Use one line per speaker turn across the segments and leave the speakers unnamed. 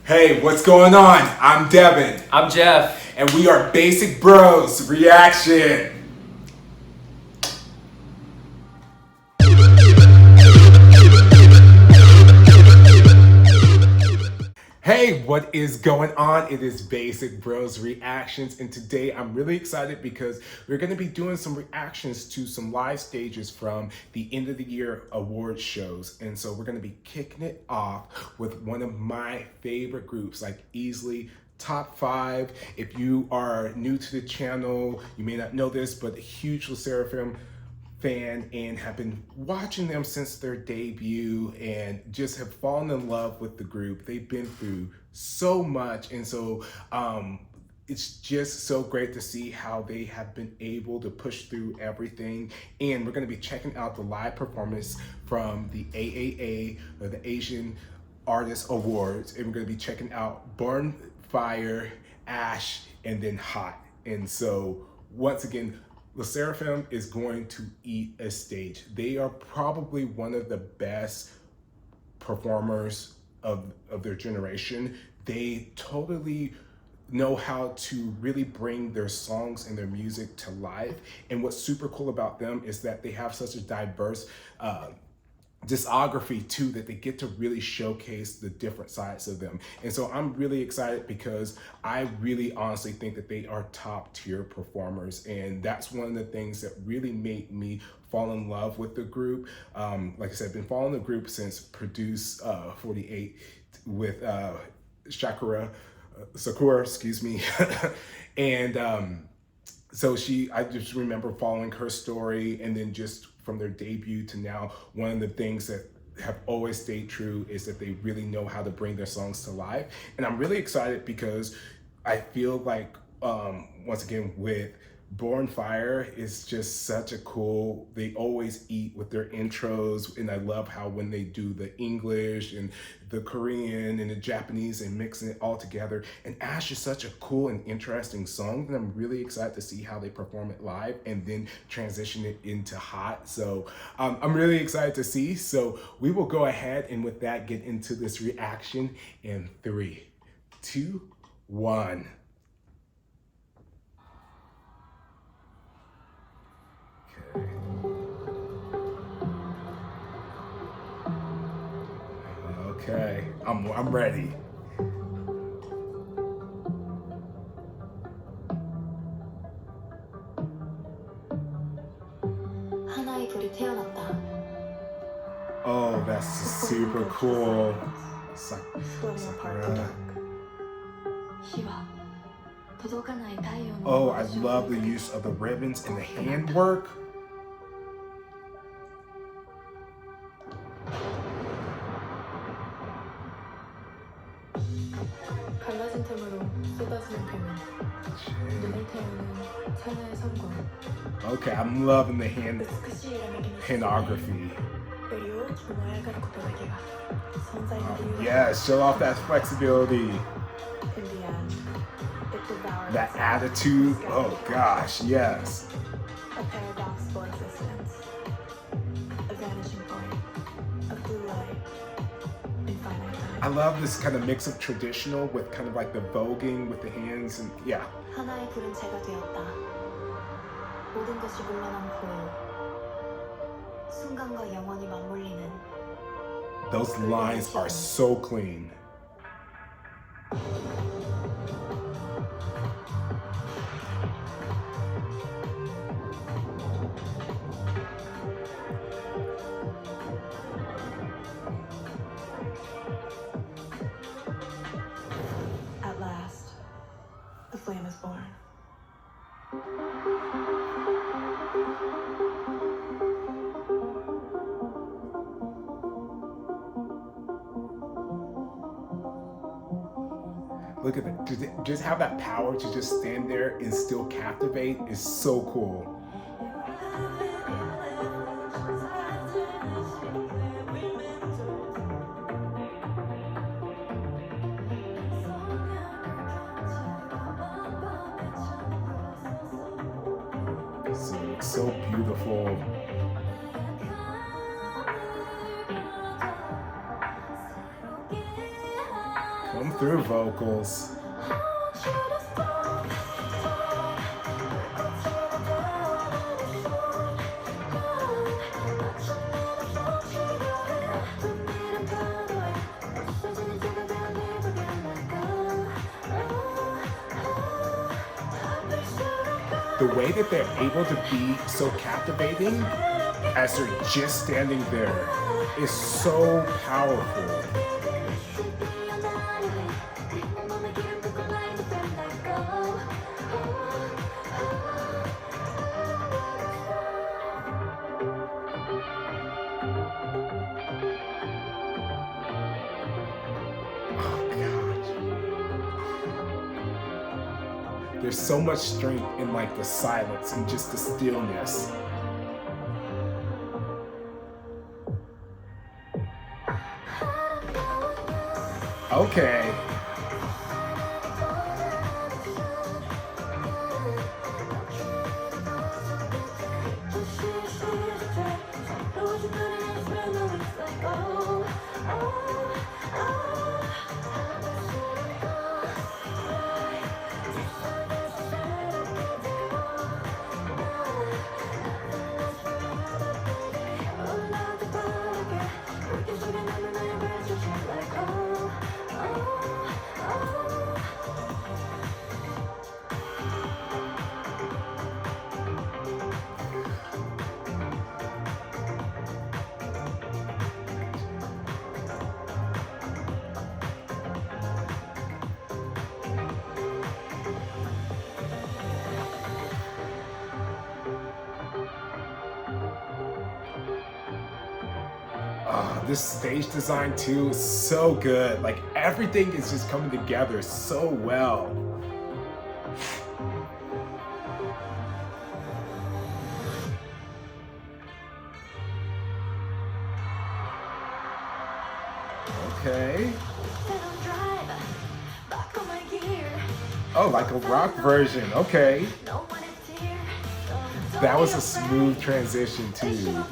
Hey, what's going on? I'm Devin.
I'm Jeff.
And we are Basic Bros Reaction. Hey, what is going on? It is Basic Bros Reactions, and today I'm really excited because we're going to be doing some reactions to some live stages from the end of the year award shows. And so we're going to be kicking it off with one of my favorite groups, like easily top 5. If you are new to the channel, you may not know this, but a huge LeSSERAFIM fan and have been watching them since their debut and just have fallen in love with the group. They've been through so much, and so it's just so great to see how they have been able to push through everything. And we're going to be checking out the live performance from the AAA, or the Asian Artist Awards, and we're going to be checking out Born Fire, Ash, and then Hot. And so once again, LeSSERAFIM is going to eat a stage. They are probably one of the best performers of their generation. They totally know how to really bring their songs and their music to life. And what's super cool about them is that they have such a diverse discography too, that they get to really showcase the different sides of them. And so I'm really excited because I really honestly think that they are top tier performers, and that's one of the things that really made me fall in love with the group. Like I said, I've been following the group since Produce 48 with Sakura, excuse me. And so I just remember following her story, and then just from their debut to now, one of the things that have always stayed true is that they really know how to bring their songs to life. And I'm really excited because I feel like, once again, with Born Fire is just such a cool, they always eat with their intros, and I love how when they do the English and the Korean and the Japanese and mixing it all together. And Ash is such a cool and interesting song, and I'm really excited to see how they perform it live and then transition it into Hot. So I'm really excited to see. So we will go ahead and with that get into this reaction in 3, 2, 1. Okay, I'm ready.
하나의 불이 태어났다.
Oh, that's super cool. Sakura. Oh, I love the use of the ribbons and the handwork.
갈라진 틈으로 쏟아지는 비문. 눈을 태우는 찬야의 선골.
Okay, I'm loving the handography. Yes, show off that flexibility. That attitude. Oh gosh, yes.
A paradox for existence. A vanishing point. A blue light. Infinite time.
I love this kind of mix of traditional with kind of like the voguing with the hands, and yeah.
하나의 불은 제가 되었다. 모든 것이 물러난 후 순간과 영원히 맞물리는.
Those lines are so clean.
At last, the flame is born.
Look at that. Just have that power to just stand there and still captivate is so cool. So beautiful. Come through vocals. The way that they're able to be so captivating as they're just standing there is so powerful. There's so much strength in like the silence and just the stillness. Okay. This stage design too is so good. Like everything is just coming together so well. Okay. Oh, like a rock version. Okay. That was a smooth transition too.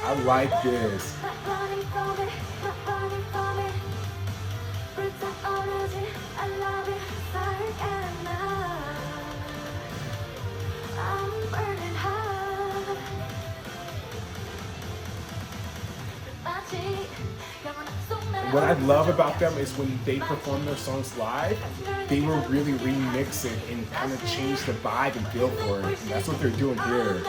I like this. What I love about them is when they perform their songs live, they will really remix it and kind of change the vibe and feel for it. And that's what they're doing here.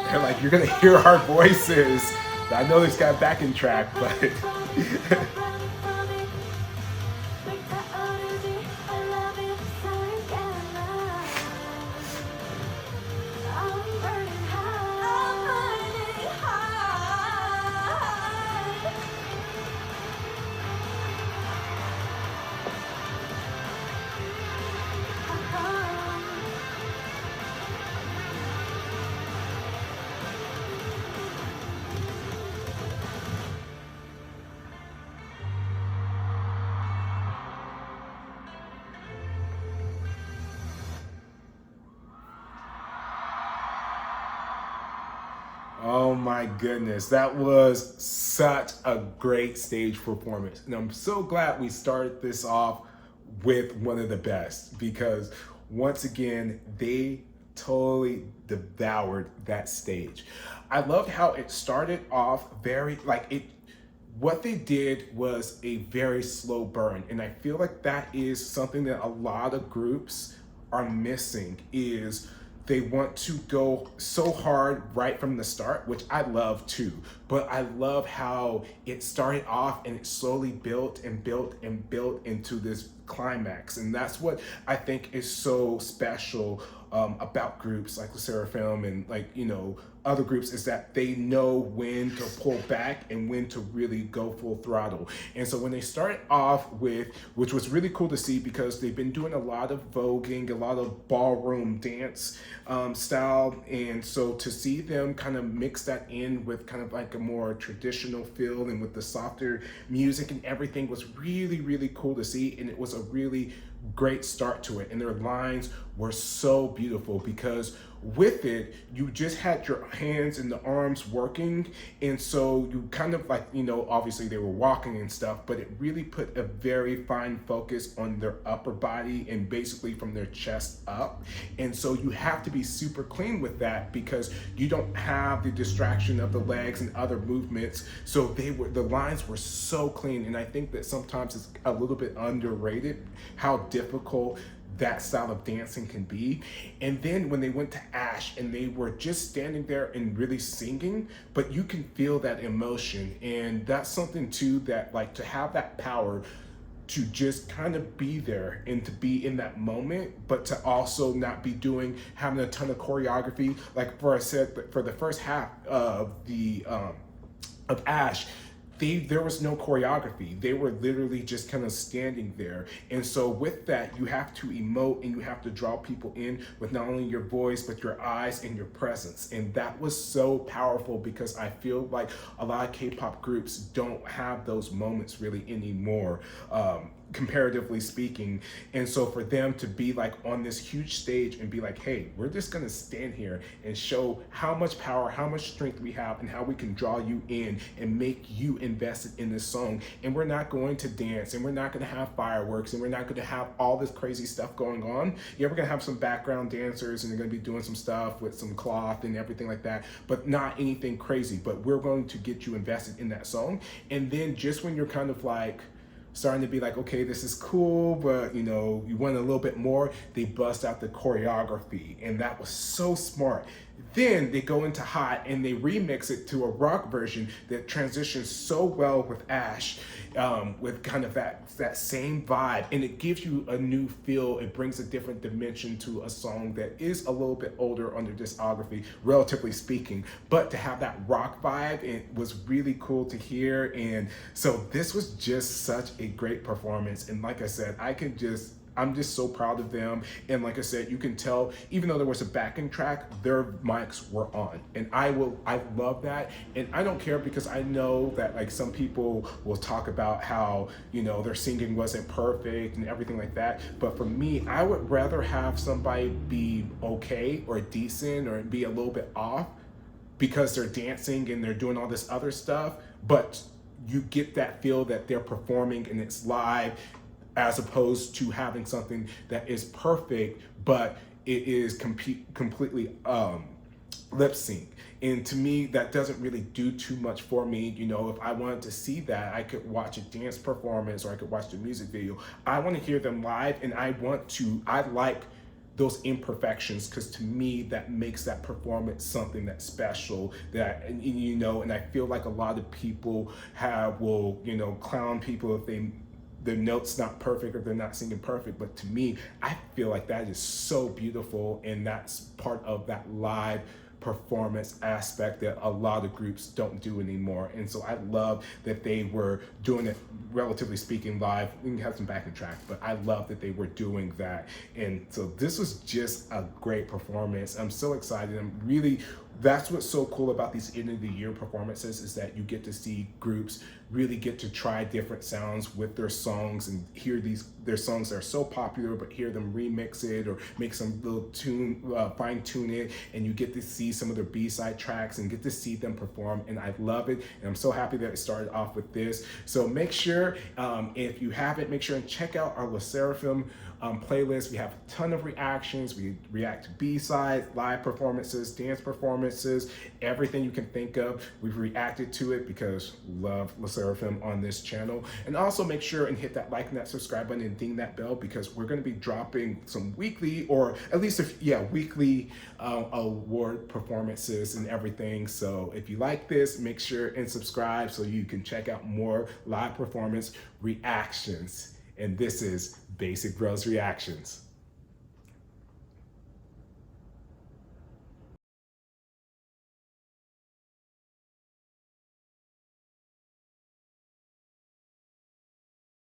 They're like, you're gonna hear our voices. I know this got backing track, but oh my goodness, that was such a great stage performance. And I'm so glad we started this off with one of the best, because once again, they totally devoured that stage. I loved how it started off very like it what they did was a very slow burn, and I feel like that is something that a lot of groups are missing is they want to go so hard right from the start, which I love too, but I love how it started off and it slowly built and built and built into this climax. And that's what I think is so special about groups like LeSSERAFIM and like, you know, other groups, is that they know when to pull back and when to really go full throttle. And so when they started off with, which was really cool to see because they've been doing a lot of voguing, a lot of ballroom dance style. And so to see them kind of mix that in with kind of like a more traditional feel and with the softer music and everything was really, really cool to see. And it was a really great start to it. And their lines were so beautiful because with it, you just had your hands and the arms working. And so you kind of like, you know, obviously they were walking and stuff, but it really put a very fine focus on their upper body and basically from their chest up. And so you have to be super clean with that because you don't have the distraction of the legs and other movements. So the lines were so clean. And I think that sometimes it's a little bit underrated how difficult that style of dancing can be. And then when they went to Ash and they were just standing there and really singing, but you can feel that emotion. And that's something too, that like to have that power to just kind of be there and to be in that moment, but to also not be having a ton of choreography. Like I said, for the first half of of Ash, there was no choreography. They were literally just kind of standing there. And so with that, you have to emote and you have to draw people in with not only your voice, but your eyes and your presence. And that was so powerful because I feel like a lot of K-pop groups don't have those moments really anymore. Comparatively speaking. And so for them to be like on this huge stage and be like, hey, we're just gonna stand here and show how much power, how much strength we have, and how we can draw you in and make you invested in this song. And we're not going to dance, and we're not gonna have fireworks, and we're not gonna have all this crazy stuff going on. Yeah, we're gonna have some background dancers and they're gonna be doing some stuff with some cloth and everything like that, but not anything crazy. But we're going to get you invested in that song. And then just when you're kind of like starting to be like, okay, this is cool, but you know, you want a little bit more, they bust out the choreography. And that was so smart. Then they go into Hot and they remix it to a rock version that transitions so well with Ash, with kind of that same vibe. And it gives you a new feel. It brings a different dimension to a song that is a little bit older on their discography, relatively speaking. But to have that rock vibe, it was really cool to hear. And so this was just such a great performance. And like I said, I'm just so proud of them. And like I said, you can tell, even though there was a backing track, their mics were on. And I love that. And I don't care because I know that like some people will talk about how, you know, their singing wasn't perfect and everything like that. But for me, I would rather have somebody be okay or decent or be a little bit off because they're dancing and they're doing all this other stuff, but you get that feel that they're performing and it's live, as opposed to having something that is perfect, but it is completely lip sync. And to me, that doesn't really do too much for me. You know, if I wanted to see that, I could watch a dance performance or I could watch the music video. I want to hear them live, and I like those imperfections, because to me that makes that performance something that's special, that, you know, and I feel like a lot of people will, you know, clown people if their notes not perfect or they're not singing perfect. But to me, I feel like that is so beautiful, and that's part of that live performance aspect that a lot of groups don't do anymore. And so I love that they were doing it, relatively speaking, live. We can have some backing track, but I love that they were doing that. And so this was just a great performance. I'm so excited. That's what's so cool about these end of the year performances, is that you get to see groups really get to try different sounds with their songs and hear their songs that are so popular, but hear them remix it or make some little fine tune it, and you get to see some of their B-side tracks and get to see them perform. And I love it, and I'm so happy that it started off with this. So make sure, if you haven't, make sure and check out our LesSSERAFIM playlist. We have a ton of reactions. We react to B-sides, live performances, dance performances, everything you can think of. We've reacted to it because we love LeSSERAFIM on this channel. And also make sure and hit that like and that subscribe button and ding that bell, because we're going to be dropping some weekly, or at least weekly award performances and everything. So if you like this, make sure and subscribe so you can check out more live performance reactions. And this is Basic Bros Reactions.